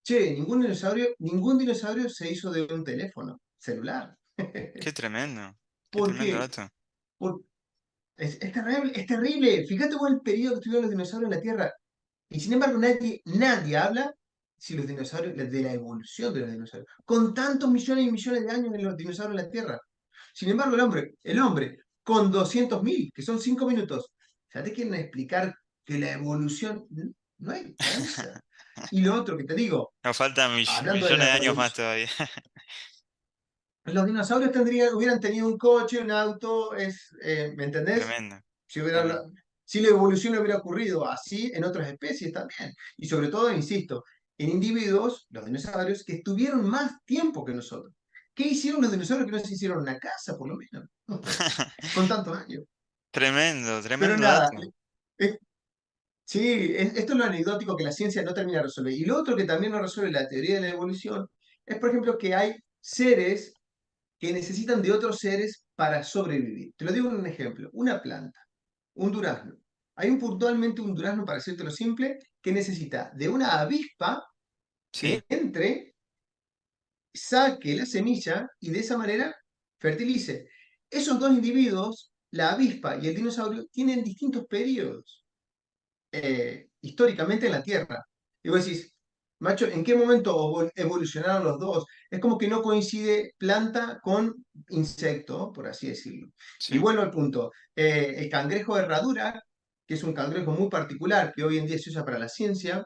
che, ningún dinosaurio se hizo de un teléfono celular. Qué tremendo. Qué ¿Por tremendo qué? dato. Por- es terrible, es terrible. Fíjate vos el periodo que estuvieron los dinosaurios en la Tierra. Y sin embargo, nadie habla si los dinosaurios, de la evolución de los dinosaurios. Con tantos millones y millones de años de los dinosaurios en la Tierra. Sin embargo, el hombre, con 200.000, que son 5 minutos, ya te quieren explicar que la evolución no hay chance. Y lo otro que te digo, Nos faltan hablando de millones la de años más evolución, todavía. los dinosaurios hubieran tenido un coche, un auto, ¿me entendés? Tremendo. Si hubiera, Tremendo. si la evolución hubiera ocurrido así en otras especies también. Y sobre todo, insisto, en individuos, los dinosaurios, que estuvieron más tiempo que nosotros. ¿Qué hicieron los dinosaurios que no se hicieron una casa, por lo menos? Con tantos años. Tremendo, Pero tremendo nada, dato. eh, sí, esto es lo anecdótico que la ciencia no termina de resolver. Y lo otro que también no resuelve la teoría de la evolución es, por ejemplo, que hay seres que necesitan de otros seres para sobrevivir. Te lo digo en un ejemplo, una planta, un durazno. Hay puntualmente un durazno, para decirte lo simple, que necesita de una avispa ¿Sí? que entre, saque la semilla y de esa manera fertilice. Esos dos individuos, la avispa y el dinosaurio, tienen distintos periodos históricamente en la Tierra. Y vos decís, macho, ¿en qué momento evolucionaron los dos? Es como que no coincide planta con insecto, por así decirlo. Y Sí, vuelvo al punto, el cangrejo de herradura, que es un cangrejo muy particular que hoy en día se usa para la ciencia,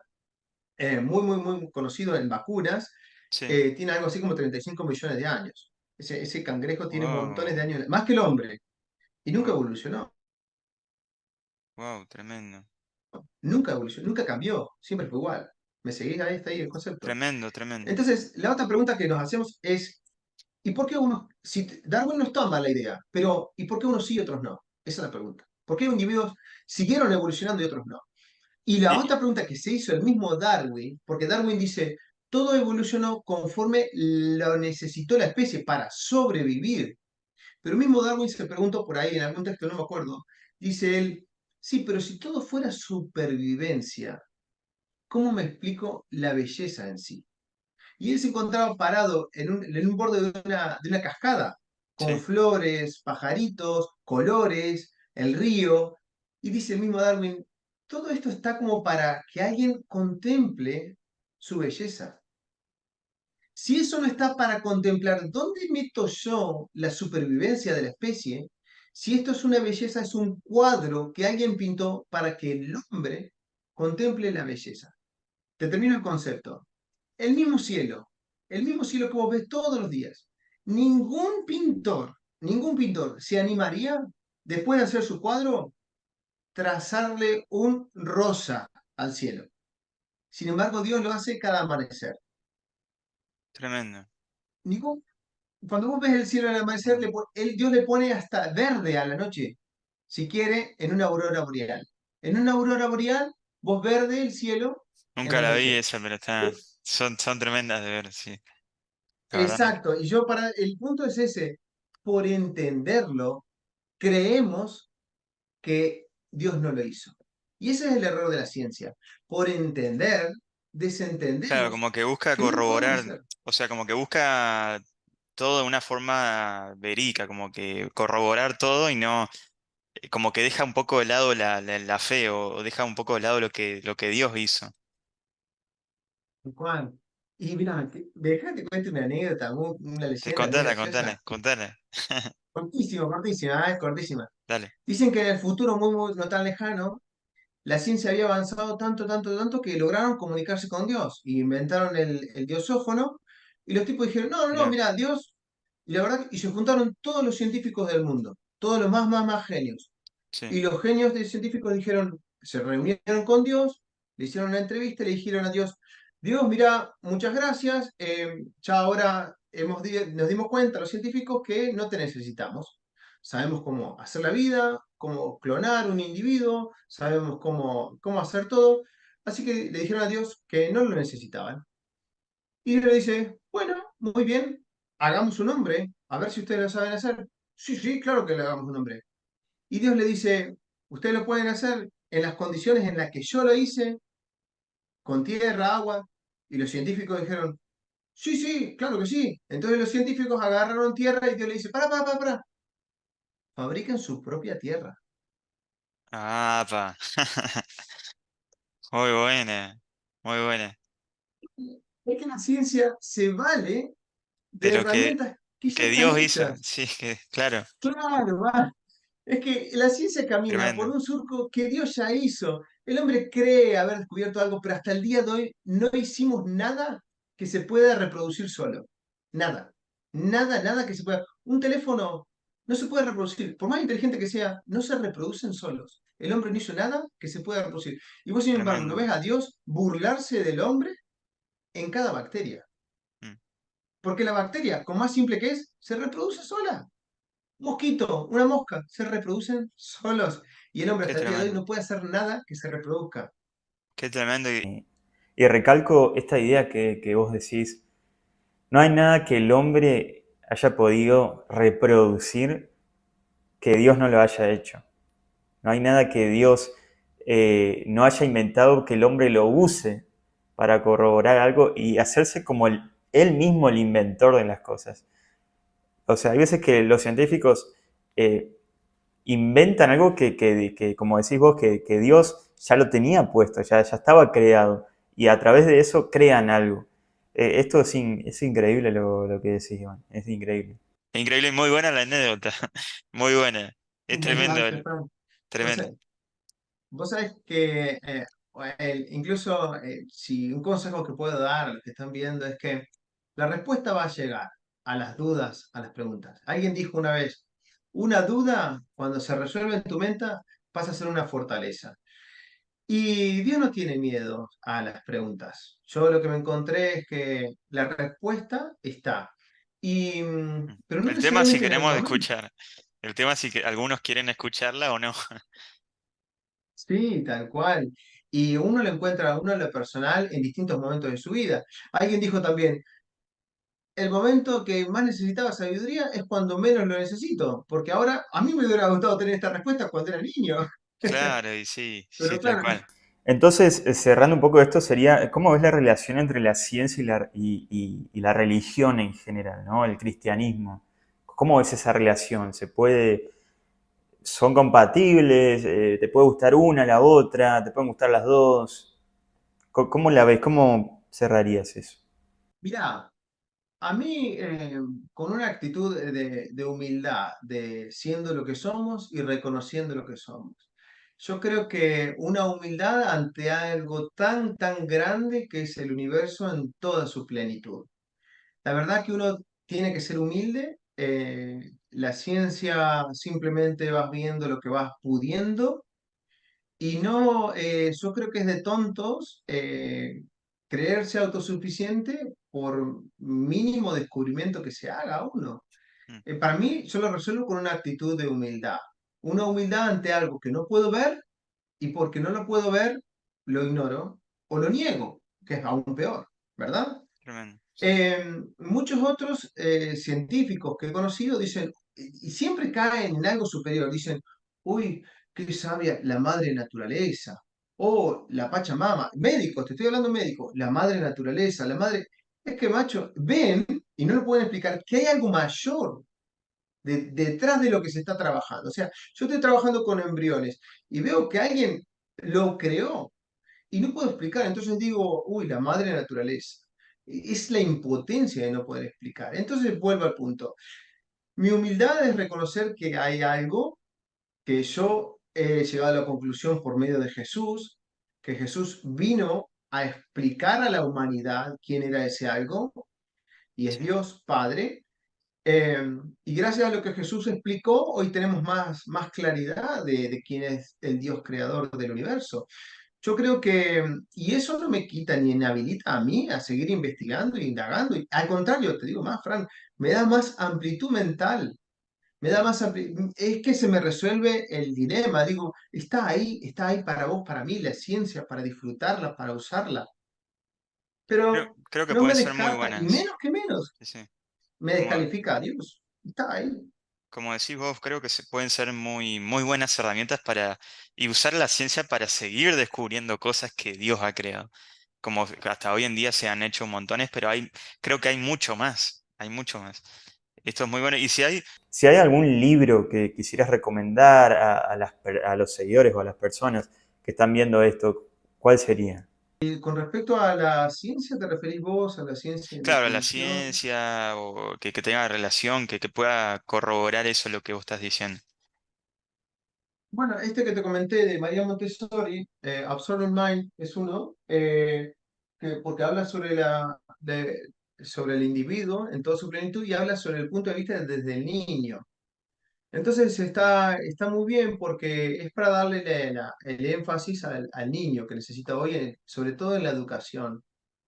muy, muy, muy conocido en vacunas, sí. tiene algo así como 35 millones de años. Ese cangrejo tiene montones de Wow, años, más que el hombre, y nunca wow, evolucionó. wow, tremendo. Nunca evolucionó, nunca cambió, siempre fue igual. ¿Me seguís ahí? Está ahí el concepto. Tremendo, tremendo. Entonces, la otra pregunta que nos hacemos es, ¿y por qué unos, si Darwin no está mal la idea, pero ¿y por qué unos sí y otros no? Esa es la pregunta. ¿Por qué individuos siguieron evolucionando y otros no? Y la Y, otra pregunta que se hizo el mismo Darwin, porque Darwin dice, todo evolucionó conforme lo necesitó la especie para sobrevivir. Pero el mismo Darwin se preguntó por ahí, en algún texto, no me acuerdo, dice él, sí, pero si todo fuera supervivencia, ¿cómo me explico la belleza en sí? Y él se encontraba parado en un borde de una cascada, con sí, flores, pajaritos, colores, el río, y dice el mismo Darwin, todo esto está como para que alguien contemple su belleza. Si eso no está para contemplar, ¿dónde meto yo la supervivencia de la especie? Si esto es una belleza, es un cuadro que alguien pintó para que el hombre contemple la belleza. Te termino el concepto. El mismo cielo que vos ves todos los días. Ningún pintor se animaría, después de hacer su cuadro, trazarle un rosa al cielo. Sin embargo, Dios lo hace cada amanecer. tremendo. Ningún, cuando vos ves el cielo al amanecer, Wow. Dios le pone hasta verde a la noche, si quiere, en una aurora boreal. En una aurora boreal, vos verde el cielo en Nunca la la vi noche. esa, pero son tremendas de ver, sí. La verdad, Exacto, y el punto es ese, por entenderlo, creemos que Dios no lo hizo. Y ese es el error de la ciencia. Por entender, claro, desentendemos como que busca que no lo podemos corroborar, hacer. o sea, como que busca todo de una forma verídica, como que corroborar todo y no, como que deja un poco de lado la fe o deja un poco de lado lo que Dios hizo. Juan, y mira, déjate cuente una anécdota, una Te leyenda muy contala, graciosa. contala, contala. Cortísima, cortísima, cortísima. Dale, Dicen que en el futuro muy, muy no tan lejano, la ciencia había avanzado tanto, tanto, tanto que lograron comunicarse con Dios y inventaron el diosófono. Y los tipos dijeron, no, no, no, mirá, mira, Dios. Y la verdad, y se juntaron todos los científicos del mundo, todos los más, más, más genios. sí, Y los genios de científicos dijeron, se reunieron con Dios, le hicieron una entrevista y le dijeron a Dios, Dios, mira, muchas gracias, ya ahora nos dimos cuenta los científicos que no te necesitamos. Sabemos cómo hacer la vida, cómo clonar un individuo, sabemos cómo hacer todo. Así que le dijeron a Dios que no lo necesitaban. Y Dios le dice, bueno, muy bien, hagamos un hombre, a ver si ustedes lo saben hacer. Sí, sí, claro que le hagamos un hombre. Y Dios le dice, ustedes lo pueden hacer en las condiciones en las que yo lo hice, con tierra, agua. Y los científicos dijeron, sí, sí, claro que sí. Entonces los científicos agarraron tierra y Dios le dice, para. Fabrican su propia tierra. Ah, pa. Muy buena, muy buena. Es que la ciencia se vale De de lo herramientas que ya que están Dios hizo, hechas. sí, que, claro, Claro, va. Es que la ciencia camina por tremendo, un surco que Dios ya hizo. El hombre cree haber descubierto algo, pero hasta el día de hoy no hicimos nada que se pueda reproducir solo. Nada. Nada que se pueda. Un teléfono no se puede reproducir. Por más inteligente que sea, no se reproducen solos. El hombre no hizo nada que se pueda reproducir. Y vos, sin embargo, lo tremendo. ves a Dios burlarse del hombre en cada bacteria. Mm. Porque la bacteria, con más simple que es, se reproduce sola. Un mosquito, una mosca, se reproducen solos. Y el hombre Qué hasta el día de hoy tremendo, no puede hacer nada que se reproduzca. qué tremendo. Y recalco esta idea que vos decís, no hay nada que el hombre haya podido reproducir que Dios no lo haya hecho. No hay nada que Dios no haya inventado que el hombre lo use para corroborar algo y hacerse como él mismo el inventor de las cosas. O sea, hay veces que los científicos eh, inventan algo que, como decís vos, que Dios ya lo tenía puesto, ya estaba creado, y a través de eso crean algo. Esto es increíble lo que decís, Iván, es increíble. Increíble, muy buena la anécdota, muy buena. Es tremendo, Gracias, Fran. Vos tremendo. sabés, vos sabés que incluso si un consejo que puedo dar a los que están viendo es que la respuesta va a llegar a las dudas, a las preguntas. Alguien dijo una vez, una duda cuando se resuelve en tu mente pasa a ser una fortaleza. Y Dios no tiene miedo a las preguntas. Yo lo que me encontré es que la respuesta está. Pero no El tema si necesariamente en el queremos momento. escuchar, el tema si que algunos quieren escucharla o no. Sí, tal cual. Y uno lo encuentra, uno en lo personal, en distintos momentos de su vida. Alguien dijo también, el momento que más necesitaba sabiduría es cuando menos lo necesito, porque ahora a mí me hubiera gustado tener esta respuesta cuando era niño. Claro, y sí, sí, Pero tal claro, cual. Entonces, cerrando un poco esto, sería, ¿cómo ves la relación entre la ciencia y la religión en general, ¿no? El cristianismo? ¿Cómo ves esa relación? ¿Se puede, son compatibles? ¿Te puede gustar una, la otra? ¿Te pueden gustar las dos? ¿Cómo la ves? ¿Cómo cerrarías eso? mirá, a mí, con una actitud de humildad, de siendo lo que somos y reconociendo lo que somos. Yo creo que una humildad ante algo tan grande que es el universo en toda su plenitud. La verdad que uno tiene que ser humilde. La ciencia simplemente vas viendo lo que vas pudiendo y no, yo creo que es de tontos creerse autosuficiente por mínimo descubrimiento que se haga uno. Mm, Para mí, yo lo resuelvo con una actitud de humildad. Una humildad ante algo que no puedo ver y porque no lo puedo ver, lo ignoro o lo niego, que es aún peor, ¿verdad? tremendo, sí. Muchos otros científicos que he conocido dicen, y siempre caen en algo superior, dicen, uy, qué sabia la madre naturaleza, o la Pachamama, médicos, te estoy hablando médicos, la madre naturaleza, la madre... Es que, macho, ven y no lo pueden explicar que hay algo mayor detrás de lo que se está trabajando. O sea, yo estoy trabajando con embriones y veo que alguien lo creó y no puedo explicar, entonces digo, uy, la madre naturaleza. Es la impotencia de no poder explicar. Entonces vuelvo al punto. Mi humildad es reconocer que hay algo que yo he llegado a la conclusión por medio de Jesús, que Jesús vino a explicar a la humanidad quién era ese algo, y es Sí, Dios Padre. Eh, y gracias a lo que Jesús explicó, hoy tenemos más claridad de quién es el Dios creador del universo. Yo creo que, y eso no me quita ni inhabilita a mí a seguir investigando e indagando. Al contrario, te digo más, Fran, me da más amplitud mental, me da más es que se me resuelve el dilema. Digo, está ahí para vos, para mí, la ciencia, para disfrutarla, para usarla. Pero Creo que no me pueden ser muy descarta, y buenas. menos que menos, Sí, sí. me Como, descalifica a Dios. Está ahí. como decís vos, creo que se pueden ser muy, muy buenas herramientas y usar la ciencia para seguir descubriendo cosas que Dios ha creado. Como que hasta hoy en día se han hecho montones, pero creo que hay mucho más. Hay mucho más. Esto es muy bueno. Y si hay, Si hay algún libro que quisieras recomendar a los seguidores o a las personas que están viendo esto, ¿cuál sería? Con respecto a la ciencia, ¿te referís vos a la ciencia de claro, la definición? ciencia o que tenga relación, que pueda corroborar eso lo que vos estás diciendo. Bueno, este que te comenté de María Montessori, Absorbing Mind, es uno, porque habla sobre el individuo en toda su plenitud y habla sobre el punto de vista desde el niño. Entonces Mm, está muy bien porque es para darle el énfasis al niño que necesita hoy, sobre todo en la educación.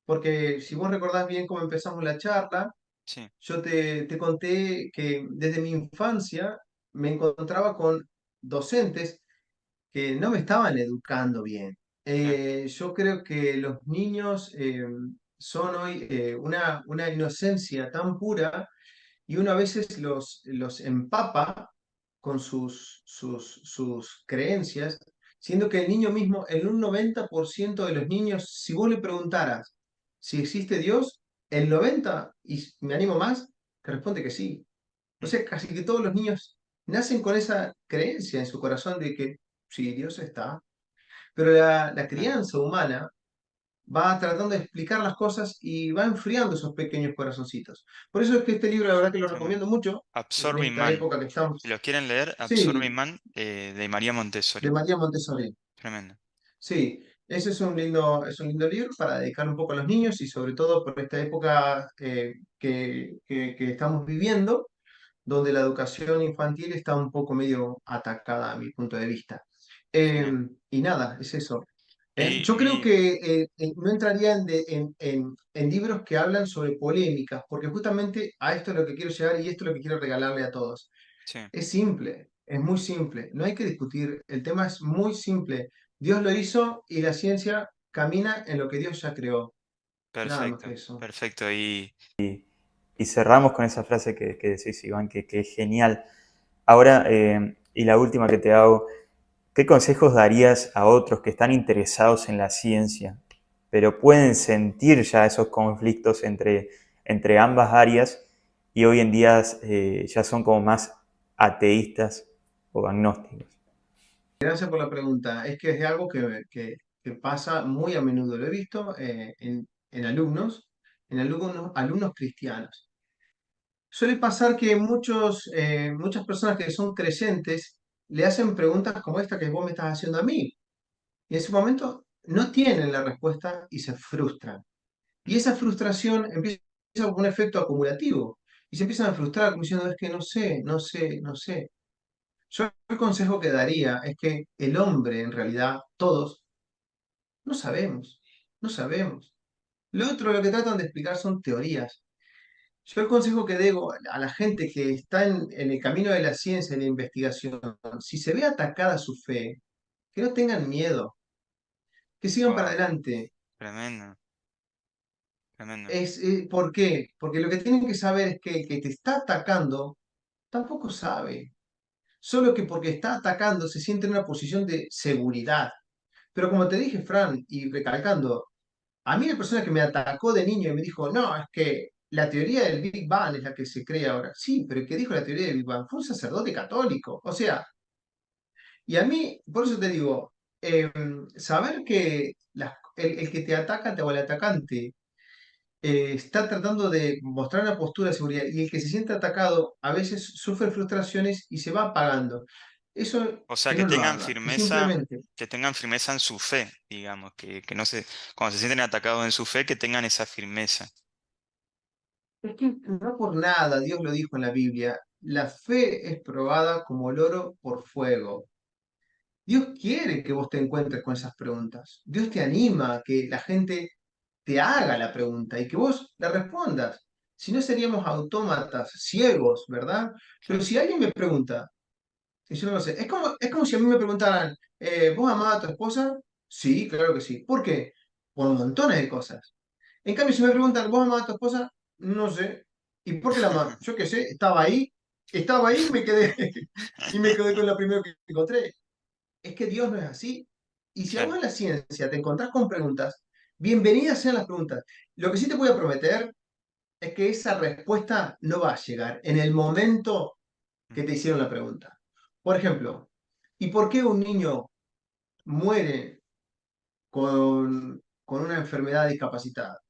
Porque si vos recordás bien cómo empezamos la charla, sí, yo te conté que desde mi infancia me encontraba con docentes que no me estaban educando bien. claro, Yo creo que los niños son hoy una inocencia tan pura y uno a veces los empapa con sus creencias, siendo que el niño mismo, en un 90% de los niños, si vos le preguntaras si existe Dios, el 90, y me animo más, te responde que sí. O mm, sea, casi que todos los niños nacen con esa creencia en su corazón de que sí, Dios está, pero la claro. crianza humana va tratando de explicar las cosas y va enfriando esos pequeños corazoncitos. Por eso es que este libro, la verdad que lo Tremendo. recomiendo mucho en Absorbing esta Man. época que Si estamos. los quieren leer, Absorbing Sí, Man de María de Montessori. María Montessori. Tremendo. Sí, ese es un lindo libro para dedicar un poco a los niños y sobre todo por esta época que estamos viviendo, donde la educación infantil está un poco medio atacada a mi punto de vista. Genial. Y nada, es eso. Y, Yo creo y que no entraría en libros que hablan sobre polémicas, porque justamente a esto es lo que quiero llegar y esto es lo que quiero regalarle a todos. sí, Es simple, es muy simple, no hay que discutir, el tema es muy simple. Dios lo hizo y la ciencia camina en lo que Dios ya creó, nada más que perfecto, eso. perfecto. Y Y cerramos con esa frase que decís, Iván, que es genial. Ahora, y la última que te hago, ¿qué consejos darías a otros que están interesados en la ciencia, pero pueden sentir ya esos conflictos entre ambas áreas y hoy en día ya son como más ateístas o agnósticos? Gracias por la pregunta. Es que es algo que pasa muy a menudo. Lo he visto en alumnos, alumnos cristianos. Suele pasar que muchas personas que son creyentes le hacen preguntas como esta que vos me estás haciendo a mí. Y en ese momento no tienen la respuesta y se frustran. Y mm, esa frustración empieza con un efecto acumulativo. Y se empiezan a frustrar como diciendo, es que no sé, no sé, no sé. Yo el consejo que daría es que el hombre, en realidad, todos, no sabemos, no sabemos. Lo otro, lo que tratan de explicar son teorías. Yo el consejo que digo a la gente que está en el camino de la ciencia y la investigación, si se ve atacada su fe, que no tengan miedo, que sigan para wow, adelante. tremendo, tremendo. ¿Por qué? Porque lo que tienen que saber es que el que te está atacando tampoco sabe. Solo que porque está atacando se siente en una posición de seguridad. Pero como te dije, Fran, y recalcando, a mí la persona que me atacó de niño y me dijo, no, es que la teoría del Big Bang es la que se cree ahora. Sí, pero el que dijo la teoría del Big Bang fue un sacerdote católico. O sea, y a mí, por eso te digo, saber que el que te ataca o el atacante está tratando de mostrar una postura de seguridad y el que se siente atacado a veces sufre frustraciones y se va apagando. Eso O sea, que no lo haga, que simplemente que tengan firmeza en su fe, digamos, que no se, cuando se sienten atacados en su fe, que tengan esa firmeza. es que no por nada, Dios lo dijo en la Biblia, la fe es probada como el oro por fuego. Dios quiere que vos te encuentres con esas preguntas. Dios te anima a que la gente te haga la pregunta y que vos la respondas. Si no seríamos autómatas, ciegos, ¿verdad? Pero Claro. si alguien me pregunta, y yo no lo sé, es como si a mí me preguntaran, ¿vos amás a tu esposa? Sí, claro que sí. ¿Por qué? Por montones de cosas. En cambio, si me preguntan, ¿vos amás a tu esposa? No sé. ¿Y por qué la amás? Yo qué sé, estaba ahí y me quedé, y me quedé con la primera que encontré. Es que Dios no es así. Y si a vos Claro. en la ciencia te encontrás con preguntas, bienvenidas sean las preguntas. Lo que sí te voy a prometer es que esa respuesta no va a llegar en el momento que Mm. te hicieron la pregunta. Por ejemplo, ¿y por qué un niño muere con una enfermedad discapacitada?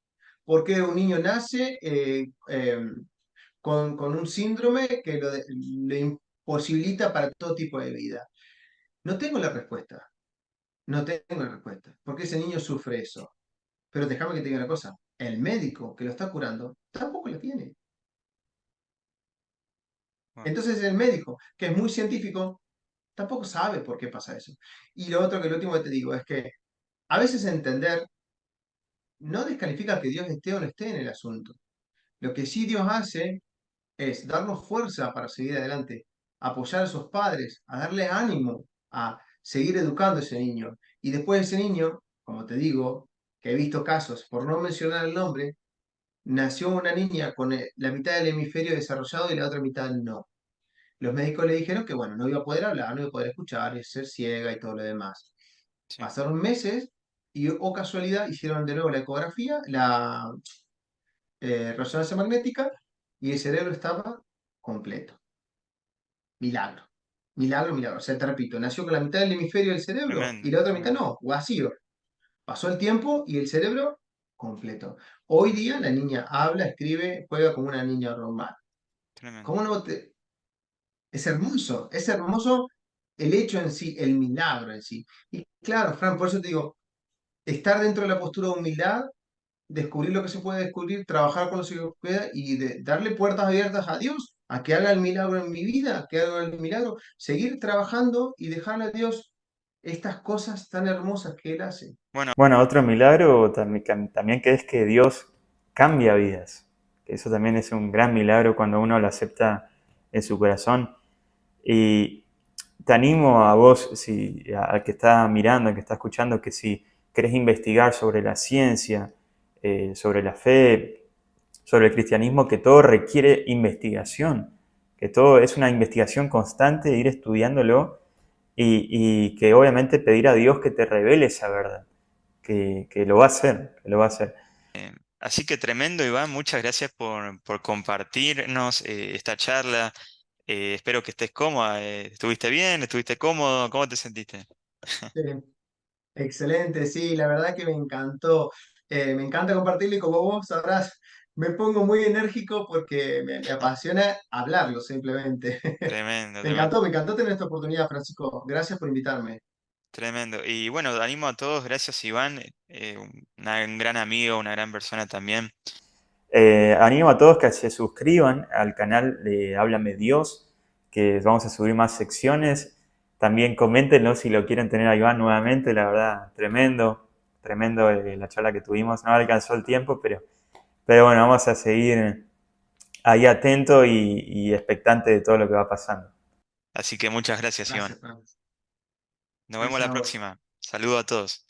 ¿Por qué un niño nace con un síndrome que le imposibilita para todo tipo de vida? No tengo la respuesta. No tengo la respuesta. ¿Por qué ese niño sufre eso? Pero déjame que te diga una cosa. El médico que lo está curando tampoco la tiene. Bueno, Entonces el médico, que es muy científico, tampoco sabe por qué pasa eso. Y lo otro que lo último que te digo es que a veces entender no descalifica que Dios esté o no esté en el asunto. Lo que sí Dios hace es darnos fuerza para seguir adelante, apoyar a esos padres, a darle ánimo a seguir educando a ese niño. Y después ese niño, como te digo, que he visto casos, por no mencionar el nombre, nació una niña con la mitad del hemisferio desarrollado y la otra mitad no. Los médicos le dijeron que, bueno, no iba a poder hablar, no iba a poder escuchar, iba a ser ciega y todo lo demás. sí, Pasaron meses y, oh casualidad, hicieron de nuevo la ecografía, la resonancia magnética, y el cerebro estaba completo. Milagro. Milagro, milagro. O sea, te repito, nació con la mitad del hemisferio del cerebro y tremendo, la otra mitad tremendo, no, vacío. Pasó el tiempo y el cerebro completo. Hoy día la niña habla, escribe, juega como una niña normal. tremendo. ¿Cómo no te... es hermoso el hecho en sí, el milagro en sí. Y claro, Fran, por eso te digo, estar dentro de la postura de humildad, descubrir lo que se puede descubrir, trabajar con lo que se pueda y darle puertas abiertas a Dios, a que haga el milagro en mi vida, que haga el milagro, seguir trabajando y dejarle a Dios estas cosas tan hermosas que Él hace. Bueno, Bueno, otro milagro también que es que Dios cambia vidas. Que eso también es un gran milagro cuando uno lo acepta en su corazón. Y te animo a vos, si, al que está mirando, al que está escuchando, que si querés investigar sobre la ciencia, sobre la fe, sobre el cristianismo, que todo requiere investigación, que todo es una investigación constante, de ir estudiándolo y que obviamente pedir a Dios que te revele esa verdad, que lo va a hacer, que lo va a hacer. así que tremendo, Iván, muchas gracias por compartirnos esta charla. Espero que estés cómoda. ¿Estuviste bien? ¿Estuviste cómodo? ¿Cómo te sentiste? Eh, Excelente, sí, la verdad que me encantó. Me encanta compartirlo y como vos sabrás, me pongo muy enérgico porque me apasiona hablarlo simplemente. Tremendo, tremendo, Me encantó tener esta oportunidad, Francisco. Gracias por invitarme. tremendo. Y bueno, animo a todos, gracias Iván, un gran amigo, una gran persona también. Animo a todos que se suscriban al canal de Háblame Dios, que vamos a subir más secciones. También coméntenlo si lo quieren tener a Iván nuevamente, la verdad, tremendo, tremendo la charla que tuvimos. No alcanzó el tiempo, pero bueno, vamos a seguir ahí atento y expectante de todo lo que va pasando. Así que muchas gracias, Iván. Gracias, Fran. Nos vemos Gracias la a vos. próxima. Saludo a todos.